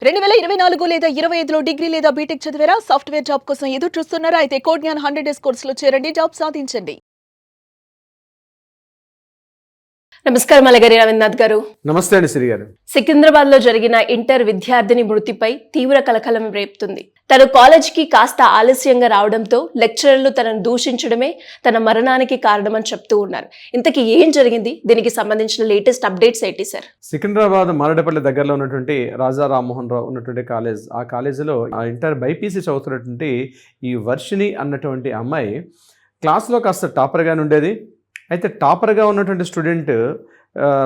2024 లేదా 25లో డిగ్రీ లేదా బీటెక్ చదివారా? సాఫ్ట్‌వేర్ జాబ్ కోసం ఎదురు చూస్తున్నారా? అయితే కోడ్ జ్ఞాన్ 100 డేస్ కోర్సులో చేరండి, జాబ్ సాధించండి. నమస్కారం అలగరి రవీంద్రనాథ్ గారు. నమస్తే అండి శ్రీ గారు. సికింద్రాబాద్ లో జరిగిన ఇంటర్ విద్యార్థిని మృతిపై తీవ్ర కలకలం రేపుతుంది. తను కాలేజీకి కాస్త ఆలస్యంగా రావడంతో లెక్చరర్లు తనను దూషించడమే తన మరణానికి కారణమని చెప్తూ ఉన్నారు. ఇంతకీ ఏం జరిగింది? దీనికి సంబంధించిన లేటెస్ట్ అప్డేట్స్ ఏంటి సార్? సికింద్రాబాద్ మారడపల్లి దగ్గరలో ఉన్నటువంటి రాజా రామ్మోహన్ రావు ఉన్నటువంటి కాలేజ్, ఆ కాలేజీలో ఇంటర్ బైపీసీ చదువుతున్నటువంటి ఈ వర్షిణి అన్నటువంటి అమ్మాయి క్లాస్లో కాస్త టాపర్గానే ఉండేది. అయితే టాపర్గా ఉన్నటువంటి స్టూడెంట్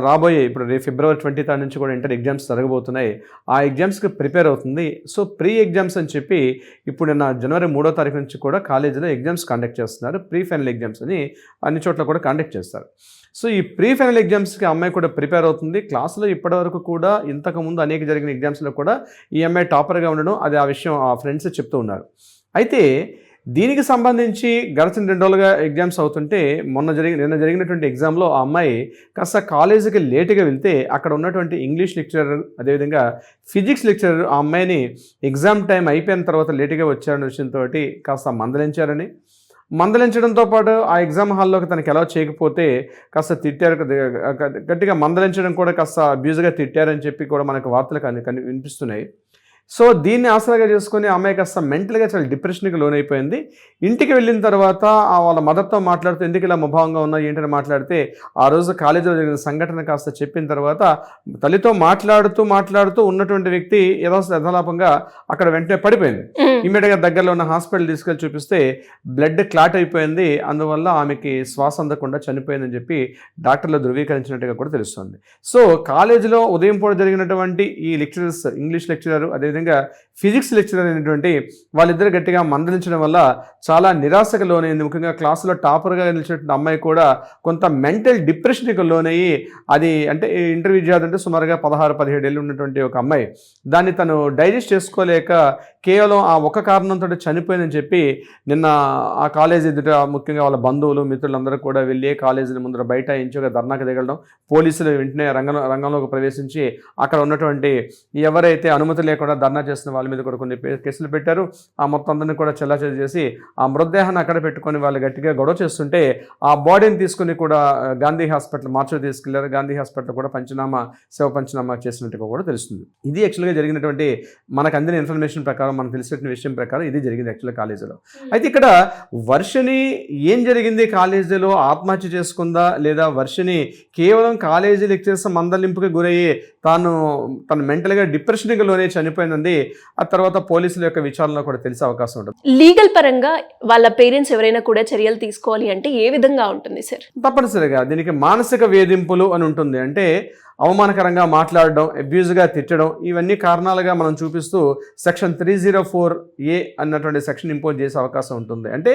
రాబోయే ఇప్పుడు ఫిబ్రవరి 23 నుంచి కూడా ఇంటర్ ఎగ్జామ్స్ జరగబోతున్నాయి. ఆ ఎగ్జామ్స్కి ప్రిపేర్ అవుతుంది. సో ప్రీ ఎగ్జామ్స్ అని చెప్పి ఇప్పుడు నిన్న జనవరి 3వ తారీఖు నుంచి కూడా కాలేజీలో ఎగ్జామ్స్ కండక్ట్ చేస్తున్నారు. ప్రీ ఫైనల్ ఎగ్జామ్స్ అని అన్ని చోట్ల కూడా కండక్ట్ చేస్తారు. సో ఈ ప్రీ ఫైనల్ ఎగ్జామ్స్కి అమ్మాయి కూడా ప్రిపేర్ అవుతుంది. క్లాసులో ఇప్పటివరకు కూడా ఇంతకుముందు అనేక జరిగిన ఎగ్జామ్స్లో కూడా ఈ అమ్మాయి టాపర్గా ఉండడం, అది ఆ విషయం ఆ ఫ్రెండ్స్ చెప్తూ ఉన్నారు. అయితే దీనికి సంబంధించి గడిచిన 2 రోజులుగా ఎగ్జామ్స్ అవుతుంటే నిన్న జరిగినటువంటి ఎగ్జామ్లో ఆ అమ్మాయి కాస్త కాలేజీకి లేటుగా వెళ్తే అక్కడ ఉన్నటువంటి ఇంగ్లీష్ లెక్చరర్, అదేవిధంగా ఫిజిక్స్ లెక్చరర్ ఆ అమ్మాయిని ఎగ్జామ్ టైం అయిపోయిన తర్వాత లేటుగా వచ్చారనే విషయంతో కాస్త మందలించడంతో పాటు ఆ ఎగ్జామ్ హాల్లోకి తనకి ఎలా చేయకపోతే కాస్త తిట్టారు, గట్టిగా మందలించడం కూడా కాస్త అబ్యూజ్గా తిట్టారని చెప్పి కూడా మనకు వార్తలు వినిపిస్తున్నాయి. సో దీన్ని ఆసరాగా చేసుకుని అమ్మాయి కాస్త మెంటల్గా చాలా డిప్రెషన్కి లోనైపోయింది. ఇంటికి వెళ్ళిన తర్వాత వాళ్ళ మదర్తో మాట్లాడుతూ ఎందుకు ఇలా ముభావంగా ఉన్నా ఏంటని మాట్లాడితే ఆ రోజు కాలేజీలో జరిగిన సంఘటన కాస్త చెప్పిన తర్వాత తల్లితో మాట్లాడుతూ ఉన్నటువంటి వ్యక్తి యథాలాపంగా అక్కడ వెంటనే పడిపోయింది. ఇమ్మీడియట్గా దగ్గరలో ఉన్న హాస్పిటల్ తీసుకెళ్ళి చూపిస్తే బ్లడ్ క్లాట్ అయిపోయింది. అందువల్ల ఆమెకి శ్వాస అందకుండా చనిపోయిందని చెప్పి డాక్టర్లు ధృవీకరించినట్టుగా కూడా తెలుస్తుంది. సో కాలేజీలో ఉదయం పూట జరిగినటువంటి ఈ లెక్చరర్స్, ఇంగ్లీష్ లెక్చరర్ అదేవిధంగా ఫిజిక్స్ లెక్చరర్ అయినటువంటి వాళ్ళిద్దరు గట్టిగా మందలించడం వల్ల చాలా నిరాశకు లోనైంది. ముఖ్యంగా క్లాసులో టాపర్గా నిలిచినటువంటి అమ్మాయి కూడా కొంత మెంటల్ డిప్రెషన్కి లోనయ్యి, అది అంటే ఇంటర్ విద్యార్థి అంటే సుమారుగా 16-17 ఏళ్ళు ఉన్నటువంటి ఒక అమ్మాయి దాన్ని తను డైజెస్ట్ చేసుకోలేక కేవలం ఆ ఒక కారణంతో చనిపోయిందని చెప్పి నిన్న ఆ కాలేజీ ఎదుట ముఖ్యంగా వాళ్ళ బంధువులు మిత్రులందరూ కూడా వెళ్ళి కాలేజీ ముందర బయట ఇంచుగా ధర్నాకి దిగడం, పోలీసులు వెంటనే రంగంలోకి ప్రవేశించి అక్కడ ఉన్నటువంటి ఎవరైతే అనుమతి లేకుండా ధర్నా చేస్తున్న వాళ్ళ మీద కూడా కొన్ని కేసులు పెట్టారు. ఆ మొత్తం అందరినీ కూడా చెల్లాచెల్లి చేసి ఆ మృతదేహాన్ని అక్కడ పెట్టుకొని వాళ్ళు గట్టిగా గొడవ చేస్తుంటే ఆ బాడీని తీసుకుని కూడా గాంధీ హాస్పిటల్ మార్చి తీసుకెళ్లారు. గాంధీ హాస్పిటల్ కూడా శవ పంచనామా చేసినట్టుగా కూడా తెలుస్తుంది. ఇది యాక్చువల్గా జరిగినటువంటి మనకు అందిన ఇన్ఫర్మేషన్ ప్రకారం, మనకు తెలిసిన విషయం ప్రకారం ఇది జరిగింది యాక్చువల్గా కాలేజీలో. అయితే ఇక్కడ వర్షిణి ఏం జరిగింది, కాలేజీలో ఆత్మహత్య చేసుకుందా లేదా వర్షిణి కేవలం కాలేజీ లెక్చరర్స్ మందలింపుకి గురయ్యి తను మెంటల్గా డిప్రెషన్కి లోనే చనిపోయింది. ఆ తర్వాత పోలీసుల యొక్క విచారణలో కూడా తెలిసే అవకాశం ఉంటుంది. లీగల్ పరంగా వాళ్ళ పేరెంట్స్ ఎవరైనా కూడా చర్యలు తీసుకోవాలి అంటే ఏ విధంగా ఉంటుంది సార్? తప్పనిసరిగా దీనికి మానసిక వేధింపులు అని ఉంటుంది. అంటే అవమానకరంగా మాట్లాడడం, అబ్యూజ్గా తిట్టడం, ఇవన్నీ కారణాలుగా మనం చూపిస్తూ సెక్షన్ 304A అన్నటువంటి సెక్షన్ ఇంపోజ్ చేసే అవకాశం ఉంటుంది. అంటే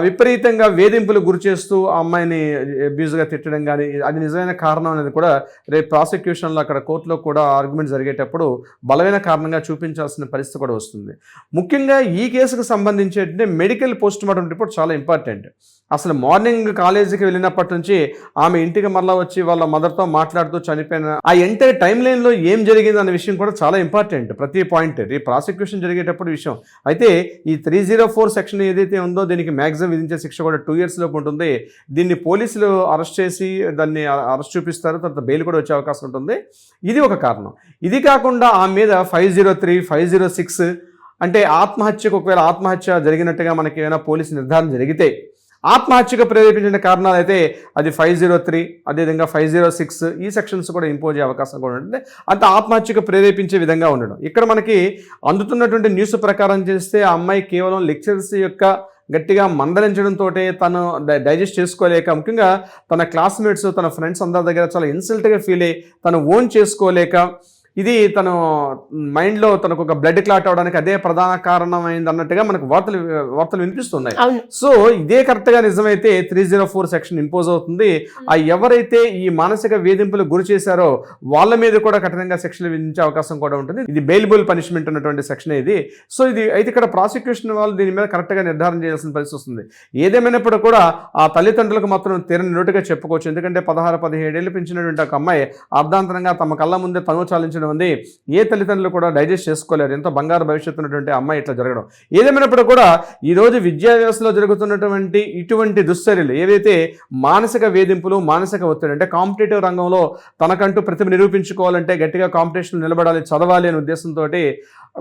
విపరీతంగా వేధింపులు గురి చేస్తూ ఆ అమ్మాయిని అబ్యూజ్గా తిట్టడం కానీ అది నిజమైన కారణం అనేది కూడా రేపు ప్రాసిక్యూషన్లో అక్కడ కోర్టులో కూడా ఆర్గ్యుమెంట్ జరిగేటప్పుడు బలమైన కారణంగా చూపించాల్సిన పరిస్థితి కూడా వస్తుంది. ముఖ్యంగా ఈ కేసుకు సంబంధించి మెడికల్ పోస్ట్ మార్టం రిపోర్ట్ చాలా ఇంపార్టెంట్. అసలు మార్నింగ్ కాలేజీకి వెళ్ళినప్పటి నుంచి ఆమె ఇంటికి మరలా వచ్చి వాళ్ళ మదర్తో మాట్లాడుతూ చనిపోయిన ఆ ఎంటైర్ టైం లైన్లో ఏం జరిగింది అనే విషయం కూడా చాలా ఇంపార్టెంట్. ప్రతి పాయింట్ ఈ ప్రాసిక్యూషన్ జరిగేటప్పుడు విషయం. అయితే ఈ 304 సెక్షన్ ఏదైతే ఉందో దీనికి మ్యాక్సిమం విధించే శిక్ష కూడా 2 years లోపు ఉంటుంది. దీన్ని పోలీసులు అరెస్ట్ చేసి దాన్ని అరెస్ట్ చూపిస్తారు, తర్వాత బెయిల్ కూడా వచ్చే అవకాశం ఉంటుంది. ఇది ఒక కారణం. ఇది కాకుండా ఆమె మీద 503, 506 అంటే ఆత్మహత్యకు, ఒకవేళ ఆత్మహత్య జరిగినట్టుగా మనకి ఏమైనా పోలీసు నిర్ధారణ జరిగితే ఆత్మహత్యకు ప్రేరేపించిన కారణాలు అయితే అది 503, అదేవిధంగా 506 ఈ సెక్షన్స్ కూడా ఇంపోజ్ అయ్యే అవకాశం కూడా ఉంటుంది. అంత ఆత్మహత్యకు ప్రేరేపించే విధంగా ఉండడం. ఇక్కడ మనకి అందుతున్నటువంటి న్యూస్ ప్రకారం చేస్తే ఆ అమ్మాయి కేవలం లెక్చరర్స్ యొక్క గట్టిగా మందలించడంతో తను డైజెస్ట్ చేసుకోలేక, ముఖ్యంగా తన క్లాస్మేట్స్, తన ఫ్రెండ్స్ అందరి దగ్గర చాలా ఇన్సల్ట్గా ఫీల్ అయ్యి తను ఓన్ చేసుకోలేక, ఇది తను మైండ్లో తనకు ఒక బ్లడ్ క్లాట్ అవడానికి అదే ప్రధాన కారణమైంది అన్నట్టుగా మనకు వార్తలు వినిపిస్తున్నాయి. సో ఇదే కరెక్ట్గా నిజమైతే 304 సెక్షన్ ఇంపోజ్ అవుతుంది. ఆ ఎవరైతే ఈ మానసిక వేధింపులు గురి చేశారో వాళ్ళ మీద కూడా కఠినంగా శిక్షలు విధించే అవకాశం కూడా ఉంటుంది. ఇది బెయిలబుల్ పనిష్మెంట్ ఉన్నటువంటి సెక్షన్ ఇది. సో ఇది అయితే ఇక్కడ ప్రాసిక్యూషన్ వాళ్ళు దీని మీద కరెక్ట్గా నిర్ధారణ చేయాల్సిన పరిస్థితి వస్తుంది. ఏదేమైనప్పుడు కూడా ఆ తల్లిదండ్రులకు మాత్రం తీరని నోటుగా చెప్పుకోవచ్చు. ఎందుకంటే 16-17 ఏళ్ళు పెంచినటువంటి ఒక అమ్మాయి అర్ధాంతరంగా తమ కళ్ళ ముందే తను చాలించిన అనుభవించడం ఉంది ఏ తల్లిదండ్రులు కూడా డైజెస్ట్ చేసుకోలేరు. ఎంతో బంగారు భవిష్యత్తు ఉన్నటువంటి అమ్మాయి ఇట్లా జరగడం. ఏదేమైనప్పుడు కూడా ఈరోజు విద్యా వ్యవస్థలో జరుగుతున్నటువంటి ఇటువంటి దుశ్చర్యలు ఏవైతే మానసిక వేధింపులు, మానసిక ఒత్తిడి, అంటే కాంపిటేటివ్ రంగంలో తనకంటూ ప్రతిభ నిరూపించుకోవాలంటే గట్టిగా కాంపిటీషన్ నిలబడాలి, చదవాలి అనే ఉద్దేశంతో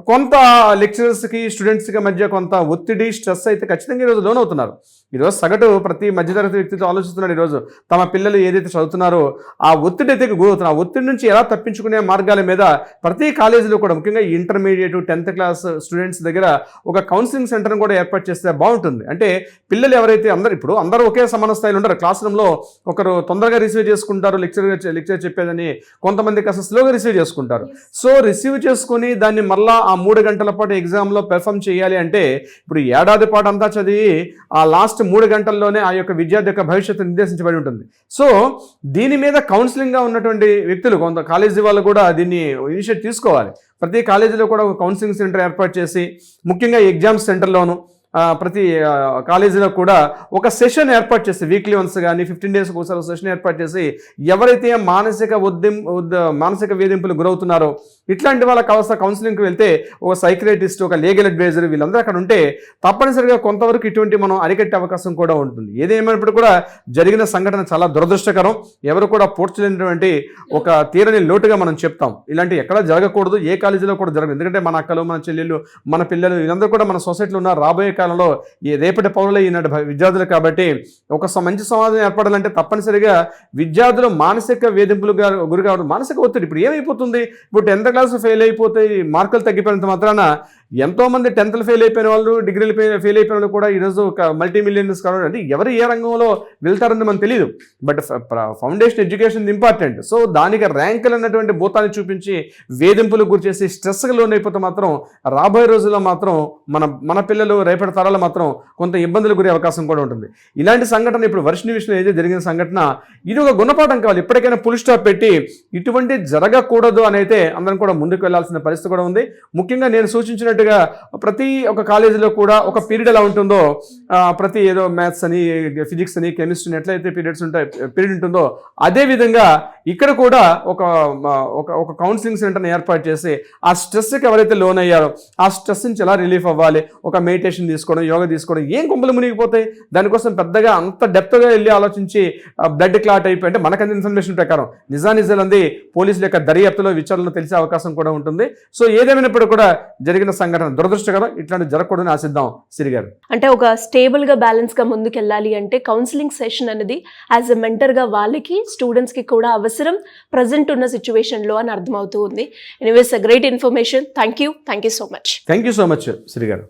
కొంత లెక్చరర్స్కి స్టూడెంట్స్కి మధ్య కొంత ఒత్తిడి, స్ట్రెస్ అయితే ఖచ్చితంగా ఈరోజు లోనవుతున్నారు. ఈరోజు సగటు ప్రతి మధ్యతరగతి వ్యక్తితో ఆలోచిస్తున్నాడు. ఈరోజు తమ పిల్లలు ఏదైతే చదువుతున్నారో ఆ ఒత్తిడి అయితే గురవుతున్నారు. ఆ ఒత్తిడి నుంచి ఎలా తప్పించుకునే మార్గాల మీద ప్రతి కాలేజీలో కూడా, ముఖ్యంగా ఇంటర్మీడియట్ 10th క్లాస్ స్టూడెంట్స్ దగ్గర ఒక కౌన్సిలింగ్ సెంటర్ని కూడా ఏర్పాటు చేస్తే బాగుంటుంది. అంటే పిల్లలు ఎవరైతే అందరూ ఒకే సమాన స్థాయిలో ఉండరు. క్లాస్ రూమ్లో ఒకరు తొందరగా రిసీవ్ చేసుకుంటారు లెక్చర్ చెప్పేదని, కొంతమంది కాస్త స్లోగా రిసీవ్ చేసుకుంటారు. సో రిసీవ్ చేసుకుని దాన్ని మళ్ళా ఆ 3 గంటల పాటు ఎగ్జామ్లో పెర్ఫామ్ చేయాలి అంటే ఇప్పుడు ఏడాది పాటు అంతా చదివి ఆ లాస్ట్ 3 గంటల్లోనే ఆ యొక్క విద్యార్థి యొక్క భవిష్యత్తు నిర్దేశించబడి ఉంటుంది. సో దీని మీద కౌన్సిలింగ్గా ఉన్నటువంటి వ్యక్తులు, కొంత కాలేజీ వాళ్ళు కూడా దీన్ని ఇనిషియేట్ తీసుకోవాలి. ప్రతి కాలేజీలో కూడా ఒక కౌన్సిలింగ్ సెంటర్ ఏర్పాటు చేసి, ముఖ్యంగా ఎగ్జామ్స్ సెంటర్లోను ప్రతి కాలేజీలో కూడా ఒక సెషన్ ఏర్పాటు చేసి, వీక్లీ వన్స్ కానీ 15 డేస్కి ఒకసారి సెషన్ ఏర్పాటు చేసి, ఎవరైతే మానసిక వేధింపులు గురవుతున్నారో ఇట్లాంటి వాళ్ళ కౌన్సిలింగ్కి వెళ్తే ఒక సైక్రియాటిస్ట్, ఒక లీగల్ అడ్వైజర్ వీళ్ళందరూ అక్కడ ఉంటే తప్పనిసరిగా కొంతవరకు ఇటువంటి మనం అరికట్టే అవకాశం కూడా ఉంటుంది. ఏదేమైనప్పుడు కూడా జరిగిన సంఘటన చాలా దురదృష్టకరం. ఎవరు కూడా పోడ్చలేనటువంటి ఒక తీరని లోటుగా మనం చెప్తాం. ఇలాంటి ఎక్కడ జరగకూడదు, ఏ కాలేజీలో కూడా జరగదు. ఎందుకంటే మన అక్కలు, మన చెల్లెళ్ళు, మన పిల్లలు వీళ్ళందరూ కూడా మన సొసైటీలో ఉన్నారు. రాబోయే కాలంలో ఈ రేపటి పౌరులు ఈనాటి విద్యార్థులు కాబట్టి ఒక మంచి సమాజం ఏర్పడాలంటే తప్పనిసరిగా విద్యార్థులు మానసిక వేధింపులు గురి కావడం, మానసిక ఒత్తిడి. ఇప్పుడు ఏమైపోతుంది, ఇప్పుడు 10th క్లాస్ ఫెయిల్ అయిపోతే మార్కులు తగ్గిపోయినంత మాత్రాన ఎంతోమంది 10th ఫెయిల్ అయిపోయిన వాళ్ళు, డిగ్రీలు ఫెయిల్ అయిపోయిన వాళ్ళు కూడా ఈరోజు మల్టీ మిలియనర్స్ కావడం, అంటే ఎవరు ఏ రంగంలో వెళ్తారని మనకు తెలియదు. But foundation education important. So దానికి ర్యాంకులు అన్నటువంటి భూతాన్ని చూపించి వేధింపులకు గురి చేసి స్ట్రెస్గా లోనైపోతే మాత్రం రాబోయే రోజుల్లో మాత్రం మన పిల్లలు, రేపటి తరాలు మాత్రం కొంత ఇబ్బందులు గురే అవకాశం కూడా ఉంటుంది. ఇలాంటి సంఘటన ఇప్పుడు వర్షిణి విషయంలో ఏదైతే జరిగిన సంఘటన, ఇది ఒక గుణపాఠం కావాలి. ఇప్పటికైనా ఫుల్ స్టాప్ పెట్టి ఇటువంటి జరగకూడదు అని అయితే అందరం కూడా ముందుకు వెళ్లాల్సిన పరిస్థితి కూడా ఉంది. ముఖ్యంగా నేను సూచించినట్టుగా ప్రతి ఒక కాలేజీలో కూడా ఒక పీరియడ్ ఎలా ఉంటుందో, ప్రతి ఏదో మ్యాథ్స్ అని, ఫిజిక్స్ అని, కెమిస్ట్రీ ఎట్లయితే పీరియడ్ ఉంటుందో అదే విధంగా ఇక్కడ కూడా ఒక కౌన్సిలింగ్ సెంటర్ని ఏర్పాటు చేసి ఆ స్ట్రెస్కి ఎవరైతే లోన్ అయ్యారో ఆ స్ట్రెస్ నుంచి ఎలా రిలీఫ్ అవ్వాలి, ఒక మెడిటేషన్ తీసుకోవడం, యోగా తీసుకోవడం, ఏం కుంపలు మునిగిపోతాయి. దానికోసం పెద్దగా అంత డెప్త్గా వెళ్ళి ఆలోచించి బ్లడ్ క్లాట్ అయిపోయి, అంటే మనకంత ఇన్ఫర్మేషన్ ప్రకారం నిజానిజాలంది పోలీసుల యొక్క దర్యాప్తులో, విచారణలో తెలిసే అవకాశం కూడా ఉంటుంది. సో ఏదేమైనప్పుడు కూడా జరిగిన సంఘటన దురదృష్టకరం. ఇట్లాంటి జరగకూడదని ఆశిద్దాం. సిరి గారు, అంటే ఒక స్టేబుల్ గా బ్యాలెన్స్ గా ముందుకు వెళ్ళాలి అంటే కౌన్సిలింగ్ సెషన్ అనేది యాజ్ ఎ మెంటర్ గా వాళ్ళకి, స్టూడెంట్స్ కి కూడా అవసరం ప్రజెంట్ ఉన్న సిచ్యువేషన్ లో అని అర్థమవుతూ ఉంది. Anyways, great information. Thank you so much. Thank you so much Siri గారు.